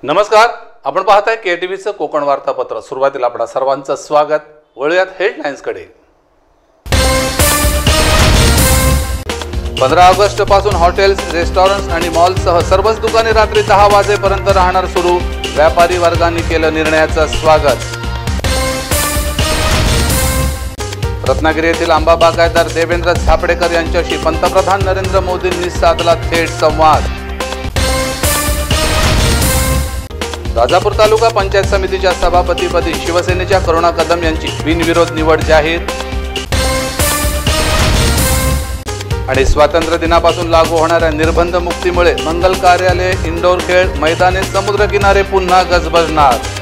नमस्कार, आपण पाहताय केटीव्हीचं कोकण वार्तापत्र। सुरुवातीला आपणा सर्वांचं स्वागत। वळूयात हेडलाईन्सकडे। 15 ऑगस्ट पासून हॉटेल्स, रेस्टॉरंट्स आणि मॉल्ससह सर्वच दुकाने रात्री 10 वाजेपर्यंत राहणार सुरू। व्यापारी वर्गाने केलं निर्णयाचं स्वागत। रत्नागिरी येथील आंबा बागायतदार देवेंद्र झापडेकर यांच्याशी पंतप्रधान नरेंद्र मोदींनी साधला थेट संवाद। राजापूर तालुका पंचायत समितीच्या सभापतीपदी शिवसेनेच्या करुणा कदम यांची बिनविरोध निवड जाहीर। आणि स्वातंत्र्य दिनापासून लागू होणाऱ्या निर्बंध मुक्तीमुळे मंगल कार्यालय, इंडोर खेळ मैदाने, समुद्र किनारे पुन्हा गजबजणार।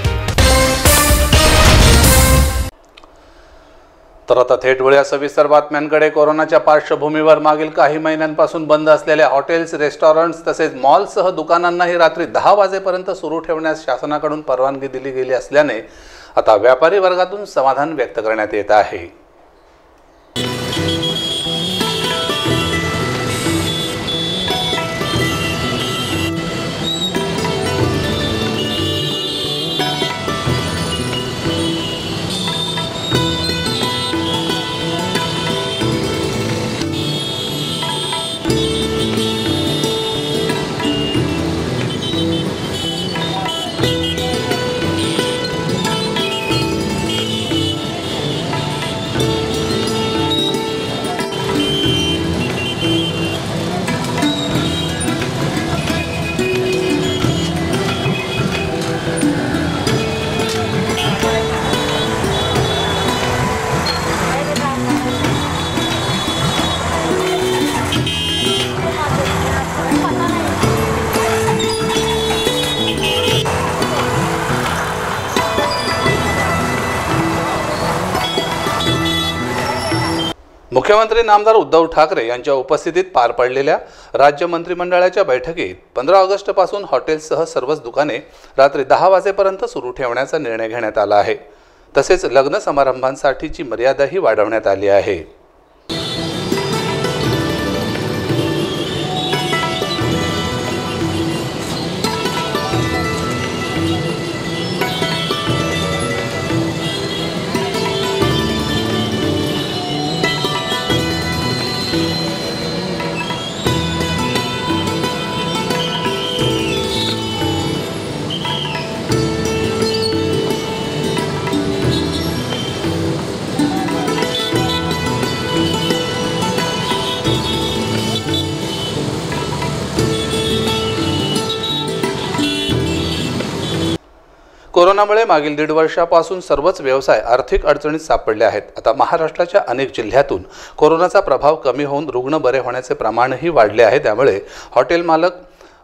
तर आता थेट वळूया सविस्तर बातम्यांकडे। कोरोनाच्या पार्श्वभूमीवर मागील काही महिन्यांपासून बंद असलेल्या हॉटेल्स, रेस्टॉरंट्स तसेच मॉल्ससह दुकानांनाही रात्री 10 वाजेपर्यंत सुरू ठेवण्यास शासनाकडून परवानगी दिली गेली असल्याने आता व्यापारी वर्गातून समाधान व्यक्त करण्यात येत आहे। मुख्यमंत्री नामदार उद्धव ठाकरे यांच्या उपस्थितीत पार पडलेल्या राज्य मंत्रिमंडळाच्या बैठकीत 15 ऑगस्ट पासून हॉटेल्ससह सर्वच दुकाने रात्री 10 वाजेपर्यंत सुरू ठेवण्याचा निर्णय घेण्यात आला आहे। तसेच लग्न समारंभांसाठीची मर्यादाही वाढवण्यात आली आहे। कोरोनामुळे मागील 1.5 वर्षापासून सर्वच व्यवसाय आर्थिक अडचणीत सापडले आहेत। आता महाराष्ट्राच्या अनेक जिल्ह्यातून कोरोनाचा प्रभाव कमी होऊन रुग्ण बरे होण्याचे प्रमाणही वाढले आहे। त्यामुळे हॉटेल मालक,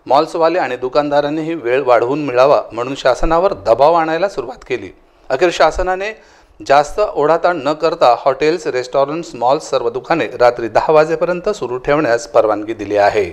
मॉल्सवाले आणि दुकानदारांनीही वेळ वाढवून मिळावा म्हणून शासनावर दबाव आणायला सुरुवात केली। अखेर शासनाने जास्त ओढाताण न करता हॉटेल्स, रेस्टॉरंट्स, मॉल्स सर्व दुकाने रात्री 10 वाजेपर्यंत सुरू ठेवण्यास परवानगी दिली आहे।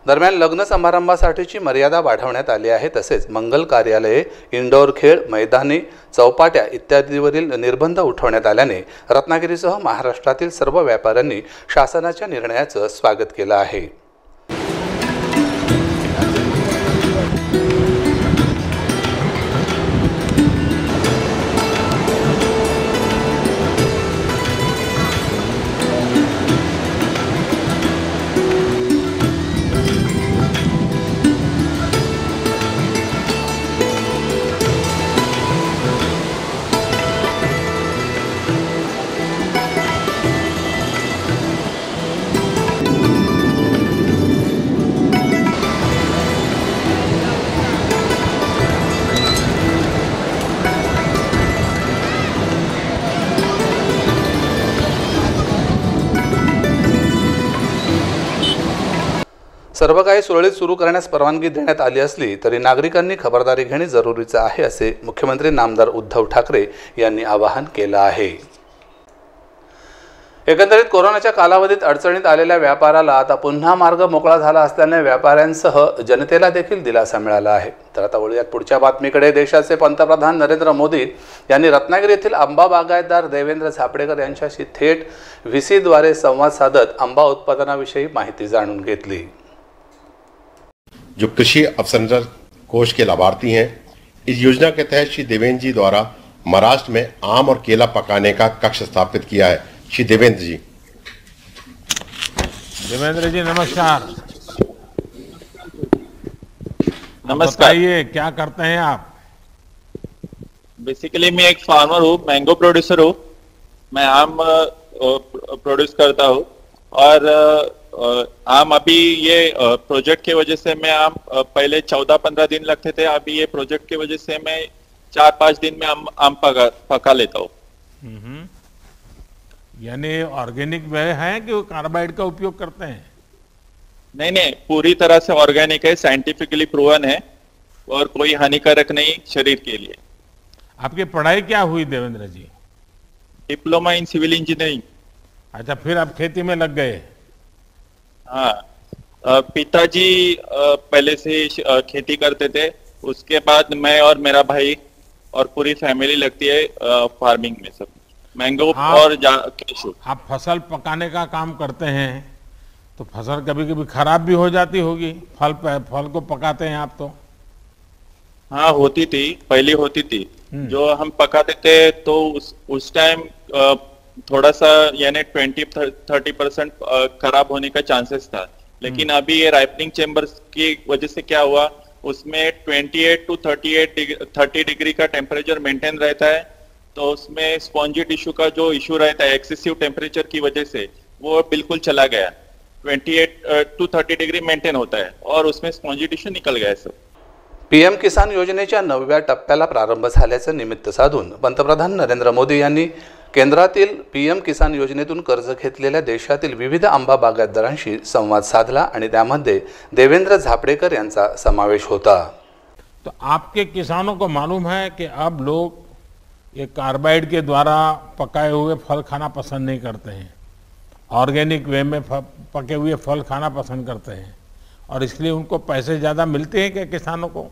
दरम्यान लग्न समारंभासाठीची मर्यादा वाढवण्यात आली आहे। तसेच मंगल कार्यालये, इंडोर खेळ मैदाने, चौपाट्या इत्यादीवरील निर्बंध उठवण्यात आल्याने रत्नागिरीसह महाराष्ट्रातील सर्व व्यापाऱ्यांनी शासनाच्या निर्णयाचं स्वागत केलं आहे। सर्व काही सुरळीत सुरू करण्यास परवानगी देण्यात आली असली तरी नागरिकांनी खबरदारी घेणे जरुरीचे आहे असे मुख्यमंत्री नामदार उद्धव ठाकरे यांनी आवाहन केले आहे। एकंदरीत कोरोनाच्या कालावधीत अडचणीत आलेल्या व्यापाराला आता पुन्हा मार्ग मोकळा झाला असल्याने व्यापाऱ्यांसह जनतेला देखील दिलासा मिळाला आहे। तर आता वळूयात पुढच्या बातमीकडे। देशाचे पंतप्रधान नरेंद्र मोदी यांनी रत्नागिरी येथील आंबा बागायतदार देवेंद्र झापडेकर यांच्याशी थेट व्हीसीद्वारे संवाद साधत आंबा उत्पादनाविषयी माहिती जाणून घेतली। जो कृषि अवसंरचना कोष के लाभार्थी हैं, इस योजना के तहत श्री देवेंद्र जी द्वारा महाराष्ट्र में आम और केला पकाने का कक्ष स्थापित किया है। श्री देवेंद्र जी नमस्कार। नमस्कार। ये क्या करते हैं आप? बेसिकली मैं एक फार्मर हूँ, मैंगो प्रोड्यूसर हूँ। मैं आम प्रोड्यूस करता हूँ और आम अभी ये प्रोजेक्ट की वजह से मैं आम पहले 14-15 दिन लगते थे, अभी ये प्रोजेक्ट की वजह से मैं 4-5 दिन में आम पका लेता हूँ। यानी ऑर्गेनिक वे है कि वो कार्बाइड का उपयोग करते हैं? नहीं, पूरी तरह से ऑर्गेनिक है, साइंटिफिकली प्रूवन है और कोई हानिकारक नहीं शरीर के लिए। आपकी पढ़ाई क्या हुई Devendra ji? Diploma in civil engineering. अच्छा, फिर आप खेती में लग गए? हाँ, पिताजी पहले से ही खेती करते थे, उसके बाद मैं और मेरा भाई और पूरी फैमिली लगती है फार्मिंग में, सब मैंगो और कैशू। आप फसल पकाने का काम करते हैं तो फसल कभी कभी खराब भी हो जाती होगी, फल को पकाते हैं आप तो? हाँ, होती थी, पहले होती थी। जो हम पकाते थे तो उस टाइम थोड़ा सा यानी 20-30% खराब होने का चांसेस था, लेकिन अभी ये राइपनिंग चेम्बर्स की वजह से क्या हुआ, उसमें 28 to 30 डिग्री का टेम्परेचर मेंटेन रहता है, तो उसमें स्पॉन्जी टिश्यू का जो इश्यू रहता है एक्सेसिव टेम्परेचर की वजह से वो बिल्कुल चला गया। 28 to 30 डिग्री मेंटेन होता है और उसमें स्पॉन्जी टिश्यू निकल गया है सब। पीएम किसान योजनेच्या 9व्या टप्प्याला प्रारंभ झाल्याचे निमित्त साधून पंतप्रधान नरेंद्र मोदी यांनी केंद्रातील पीएम किसान योजनेतून कर्ज घेतलेल्या देशातील विविध आंबा बागायतदारांशी संवाद साधला आणि त्यामध्ये देवेंद्र झापडेकर यांचा समावेश होता। तो आपके किसानों को मालूम है कि अब लोग ये कार्बाइड के द्वारा पकाए हुए फल खाना पसंद नहीं करते हैं, ऑर्गेनिक वे में पके हुए फल खाना पसंद करते हैं, और इसलिए उनको पैसे ज़्यादा मिलते हैं क्या किसानों को?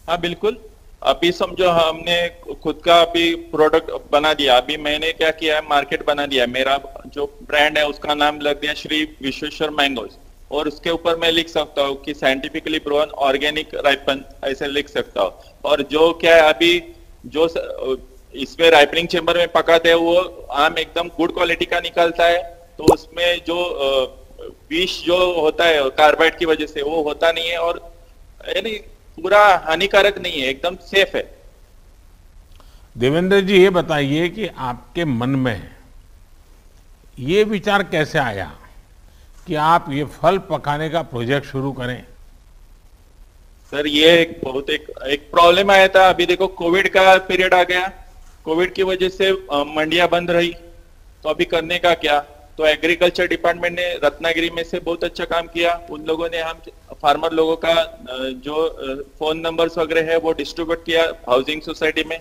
हाँ बिल्कुल। अभी समझो हमने खुद का अभी प्रोडक्ट बना दिया, अभी मैंने क्या किया है, मार्केट बना दिया। मेरा जो ब्रांड है उसका नाम लग दिया श्री विश्वेश्वर मैंगोज, और उसके ऊपर मैं लिख सकता हूँ कि साइंटिफिकली प्रूवन ऑर्गेनिक राइपन, ऐसे लिख सकता हूँ। और जो क्या है अभी जो इसमें राइपनिंग चेम्बर में पकाते हैं वो आम एकदम गुड क्वालिटी का निकलता है, तो उसमें जो विष जो होता है कार्बाइड की वजह से वो होता नहीं है, और यानी पूरा हानिकारक नहीं है, एकदम सेफ है। देवेंद्र जी ये बताइए कि आपके मन में ये विचार कैसे आया कि आप ये फल पकाने का प्रोजेक्ट शुरू करें? सर ये एक प्रॉब्लम आया था। अभी देखो कोविड का पीरियड आ गया, कोविड की वजह से मंडियां बंद रही, तो अभी करने का क्या, तो एग्रीकल्चर डिपार्टमेंट ने रत्नागिरी में से बहुत अच्छा काम किया। उन लोगों ने हम फार्मर लोगों का जो फोन नंबर्स वगैरह है वो डिस्ट्रीब्यूट किया हाउसिंग सोसाइटी में,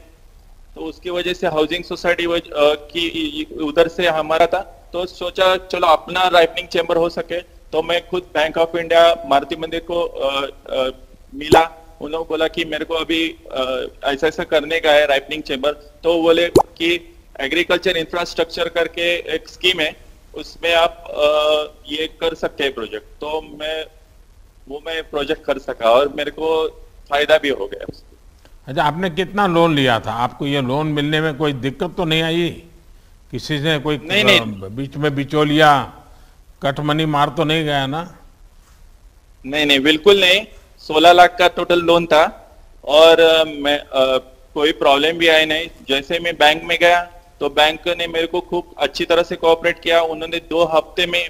तो उसकी वजह से हाउसिंग सोसाइटी की उधर से हमारा था, तो सोचा चलो अपना राइपनिंग चेम्बर हो सके, तो मैं खुद बैंक ऑफ इंडिया मारुति मंदिर को मिला। उन लोगों बोला कि मेरे को अभी ऐसा ऐसा करने का है राइपनिंग चेम्बर, तो बोले कि एग्रीकल्चर इंफ्रास्ट्रक्चर करके एक स्कीम है, उसमें आप ये कर सकते हैं प्रोजेक्ट। तो मैं प्रोजेक्ट कर सका और मेरे को फायदा भी हो गया। अच्छा, आपने कितना लोन लिया था? आपको ये लोन मिलने में कोई दिक्कत तो नहीं आई? किसी से कोई नहीं। बीच में बिचौलिया कटमनी मार तो नहीं गया ना? नहीं, बिल्कुल नहीं। 16 लाख का टोटल लोन था और मैं कोई प्रॉब्लम भी आई नहीं। जैसे मैं बैंक में गया तो बैंक ने मेरे को खूब अच्छी तरह से कोऑपरेट किया। उन्होंने 2 हफ्ते में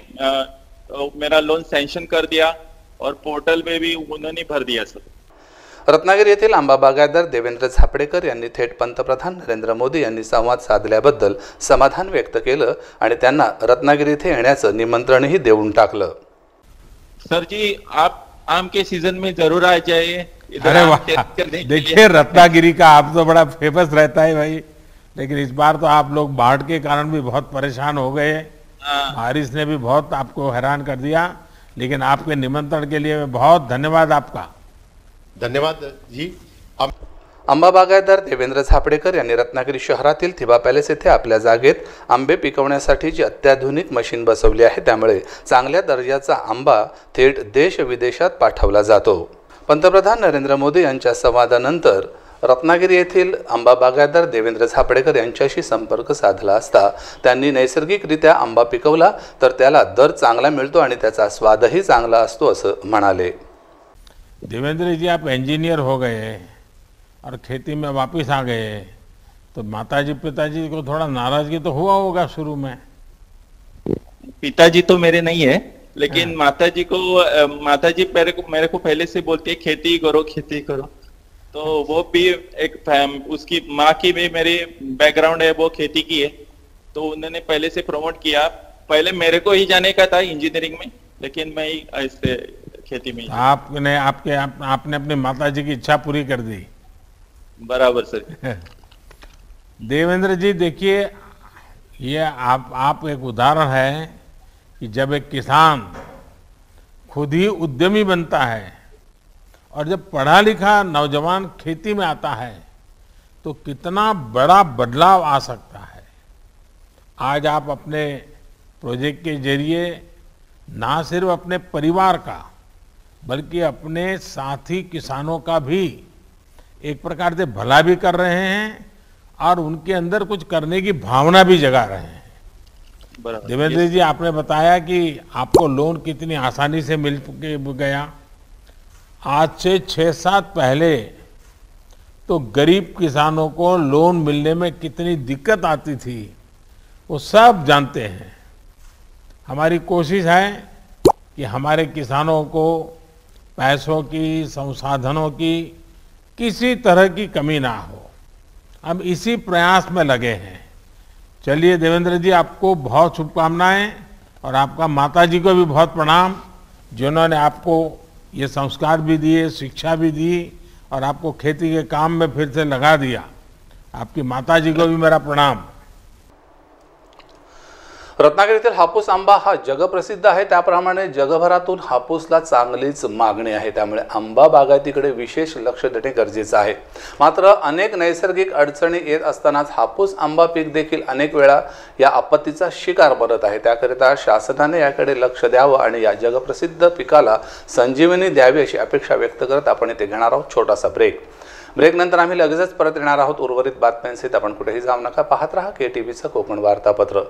मेरा लोन सैंक्शन कर दिया और पोर्टल में भी उन्होंने भर दिया सर। रत्नागिरी येथील आंबा बागायतदार देवेंद्र झापडेकर यांनी थेट पंतप्रधान नरेंद्र मोदी यांनी संवाद साधल्याबद्दल समाधान व्यक्त केलं आणि त्यांना रत्नागिरी येथे येण्याचं निमंत्रणही देऊन टाकलं। सर जी आप आम के सीजन में जरूर आ जाइए इधर अरे आम वाह, टेस्ट करने के लिए। देखिए रत्नागिरी का आप तो बड़ा फेमस रहता है भाई, लेकिन इस बार तो आप लोग बाढ़ के कारण भी बहुत परेशान हो गए। हाँ, बारिश ने भी बहुत आपको हैरान कर दिया, लेकिन आपके निमंत्रण के लिए बहुत धन्यवाद आपका। धन्यवाद जी। अब आंबा बागायतदार देवेंद्र झापडेकर यांनी रत्नागिरी शहरातील थिबा पॅलेस येथे आपल्या जागेत आंबे पिकवण्यासाठीची अत्याधुनिक मशीन बसवली आहे, त्यामुळे चांगल्या दर्जाचा आंबा थेट देश विदेशात पाठवला जातो। पंतप्रधान नरेंद्र मोदी यांच्या संवादानंतर रत्नागिरी येथील आंबा बागायतदार देवेंद्र झापडेकर यांच्याशी संपर्क साधला असता त्यांनी नैसर्गिकरित्या आंबा पिकवला तर त्याला दर चांगला मिळतो आणि त्याचा स्वादही चांगला असतो असं म्हणाले। देवेंद्र जी आप इंजीनियर हो गए और खेती में वापस आ गए, तो माताजी पिताजी को थोड़ा नाराजगी तो हुआ होगा शुरू में। पिताजी तो मेरे नहीं है, लेकिन माताजी मेरे को पहले से बोलती है खेती करो, तो वो भी उसकी माँ की भी मेरी बैकग्राउंड है, वो खेती की है, तो उन्होंने पहले से प्रमोट किया। पहले मेरे को ही जाने का था इंजीनियरिंग में, लेकिन मैं ही ऐसे खेती में आपने अपनी माताजी की इच्छा पूरी कर दी। बराबर सर। देवेंद्र जी देखिए, ये आप एक उदाहरण है कि जब एक किसान खुद ही उद्यमी बनता है और जब पढ़ा लिखा नौजवान खेती में आता है तो कितना बड़ा बदलाव आ सकता है। आज आप अपने प्रोजेक्ट के जरिए ना सिर्फ अपने परिवार का बल्कि अपने साथी किसानों का भी एक प्रकार से भला भी कर रहे हैं और उनके अंदर कुछ करने की भावना भी जगा रहे हैं। देवेंद्र जी, आपने बताया कि आपको लोन कितनी आसानी से मिल गया। आज से 6-7 पहले तो गरीब किसानों को लोन मिलने में कितनी दिक्कत आती थी वो सब जानते हैं। हमारी कोशिश है कि हमारे किसानों को पैसों की, संसाधनों की किसी तरह की कमी ना हो। हम इसी प्रयास में लगे हैं। चलिए देवेंद्र जी, आपको बहुत शुभकामनाएं और आपका माताजी को भी बहुत प्रणाम, जिन्होंने आपको ये संस्कार भी दिए, शिक्षा भी दी और आपको खेती के काम में फिर से लगा दिया। आपकी माताजी को भी मेरा प्रणाम। रत्नागिरीतील हापूस आंबा हा जगप्रसिद्ध आहे, त्याप्रमाणे जगभरातून हापूसला चांगलीच मागणी आहे, त्यामुळे आंबा बागायतीकडे विशेष लक्ष देणे गरजेचे आहे। मात्र अनेक नैसर्गिक अडचणी येत असतानाच हापूस आंबा पीक देखील अनेक वेळा या आपत्तीचा शिकार बनत आहे। त्याकरिता शासनाने याकडे लक्ष द्यावं आणि या जगप्रसिद्ध पिकाला संजीवनी द्यावी अशी अपेक्षा व्यक्त करत आपण इथे घेणार आहोत छोटासा ब्रेक नंतर आम्ही लगेचच परत येणार आहोत उर्वरित बातम्यांसहित। आपण कुठेही जाऊ नका, पाहत रहा KTVचं कोकण वार्तापत्र,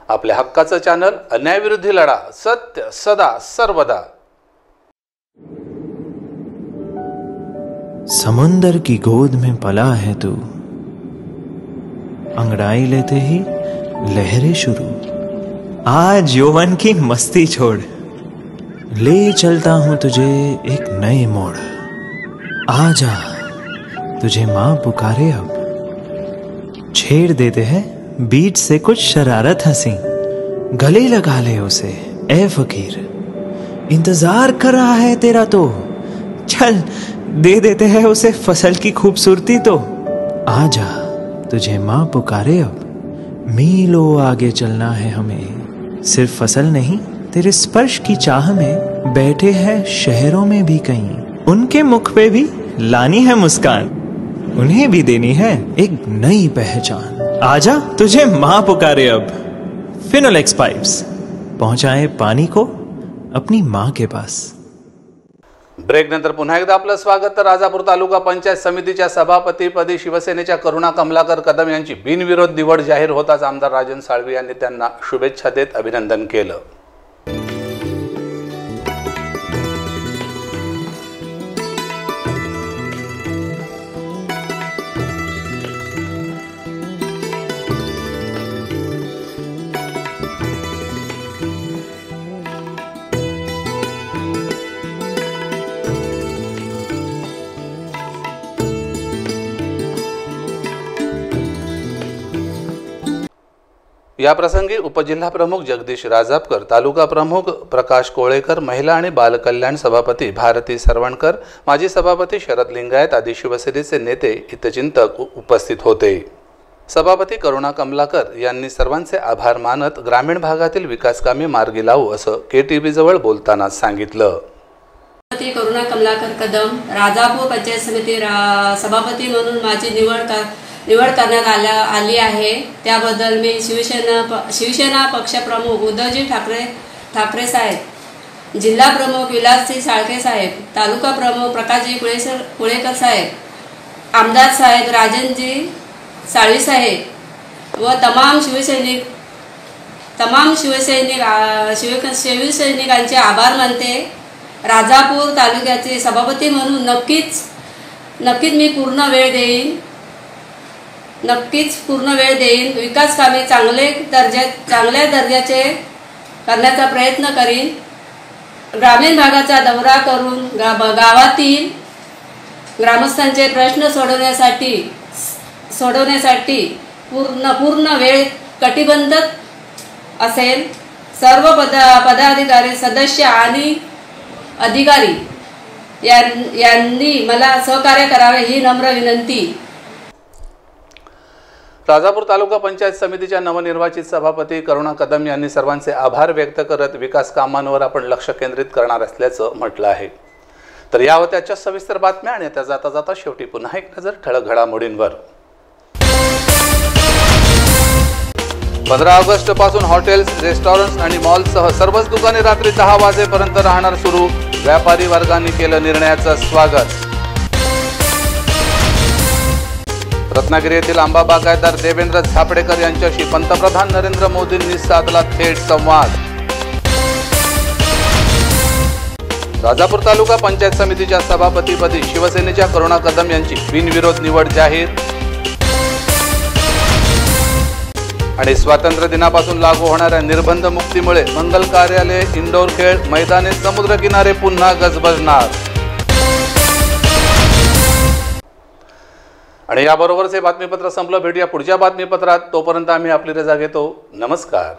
आपल्या हक्काचं चॅनल, अन्यायाविरुद्ध लढा, सत्य सदा सर्वदा। समुंदर की गोद में पला है तू, अंगड़ाई लेते ही लहरें शुरू। आज यौवन की मस्ती छोड़, ले चलता हूं तुझे एक नए मोड़। आजा तुझे मां पुकारे अब, छेड़ देते हैं बीच से कुछ शरारत हंसी। गले लगा ले उसे ए फकीर, इंतजार कर रहा है तेरा तो, चल दे देते हैं उसे फसल की खूबसूरती तो। आजा तुझे मां पुकारे अब, मीलों आगे चलना है हमें। सिर्फ फसल नहीं, तेरे स्पर्श की चाह में बैठे हैं शहरों में भी कहीं। उनके मुख पे भी लानी है मुस्कान, उन्हें भी देनी है एक नई पहचान। आजा तुझे मां पुकारे अब। फिनोलेक्स पाइप्स, पहुंचाए पानी को अपनी मां के पास। ब्रेक नंतर पुन्हा एकदा आपलं स्वागत। तर राजापूर तालुका पंचायत समितीच्या सभापतीपदी शिवसेनेच्या करुणा कमलाकर कदम यांची बिनविरोध निवड जाहीर होताच आमदार राजन साळवी यांनी त्यांना शुभेच्छा देत अभिनंदन केलं। याप्रसंगी उपजिल्हा प्रमुख जगदीश राजापकर, तालुका प्रमुख प्रकाश कोळेकर, महिला आणि बालकल्याण सभापती भारती सरवणकर, माजी सभापती शरद लिंगायत आदी शिवसेनेचे नेते हितचिंतक उपस्थित होते। सभापती करुणा कमलाकर यांनी सर्वांचे आभार मानत ग्रामीण भागातील विकास कामे मार्गी लावू असं KTV जवळ बोलताना सांगितलं। करुणा कमलाकर कदम, राजापूर पंचायत समिती सभापती म्हणून माझी निवड करण्यात आली आहे। त्याबद्दल मी शिवसेना पक्षप्रमुख उद्धवजी ठाकरे साहेब, जिल्हा प्रमुख विलासजी साळके साहेब, तालुका प्रमुख प्रकाशजी कुळेकर साहेब, आमदार साहेब राजनजी साळवी साहेब व तमाम शिवसैनिकांचे आभार मानते। राजापूर तालुक्याचे सभापती म्हणून नक्कीच मी पूर्ण वेळ देईन। विकास कामे चांगल्या दर्जाचे करण्याचा प्रयत्न करीन। ग्रामीण भागाचा दौरा करून गावातील ग्रामस्थांचे प्रश्न सोडवण्यासाठी पूर्ण वेळ कटिबद्ध असेल। सर्व पदाधिकारी, सदस्य आणि अधिकारी यांनी मला सहकार्य करावे ही नम्र विनंती। राजापूर तालुका पंचायत समितीच्या नवनिर्वाचित सभापती करुणा कदम यांनी सर्वांचे आभार व्यक्त करत विकास कामांवर आपण लक्ष केंद्रित करणार असल्याचं म्हटलं आहे। तर या होत्या आजच्या सविस्तर बातम्या आणि त्या जाता जाता शेवटी पुन्हा एक नजर ठळक घडामोडींवर। 15 ऑगस्ट पासून हॉटेल्स, रेस्टॉरंट्स आणि मॉल्ससह सर्वच दुकाने रात्री 10 वाजेपर्यंत राहणार सुरू। व्यापारी वर्गाने केलं निर्णयाचं स्वागत। रत्नागिरी येथील आंबा बागायतदार देवेंद्र झापडेकर यांच्याशी पंतप्रधान नरेंद्र मोदींनी साधला थेट संवाद। राजापूर तालुका पंचायत समितीच्या सभापतीपदी शिवसेनेच्या करुणा कदम यांची बिनविरोध निवड जाहीर। आणि स्वातंत्र्य दिनापासून लागू होणाऱ्या निर्बंध मुक्तीमुळे मंगल कार्यालय, इंडोर खेळ मैदाने, समुद्र किनारे पुन्हा गजबजणार। आणि याबरोबरच हे बातमीपत्र संपलं। भेटूया पुढच्या बातमीपत्रात। तोपर्यंत आम्ही आपली रजा घेतो। नमस्कार।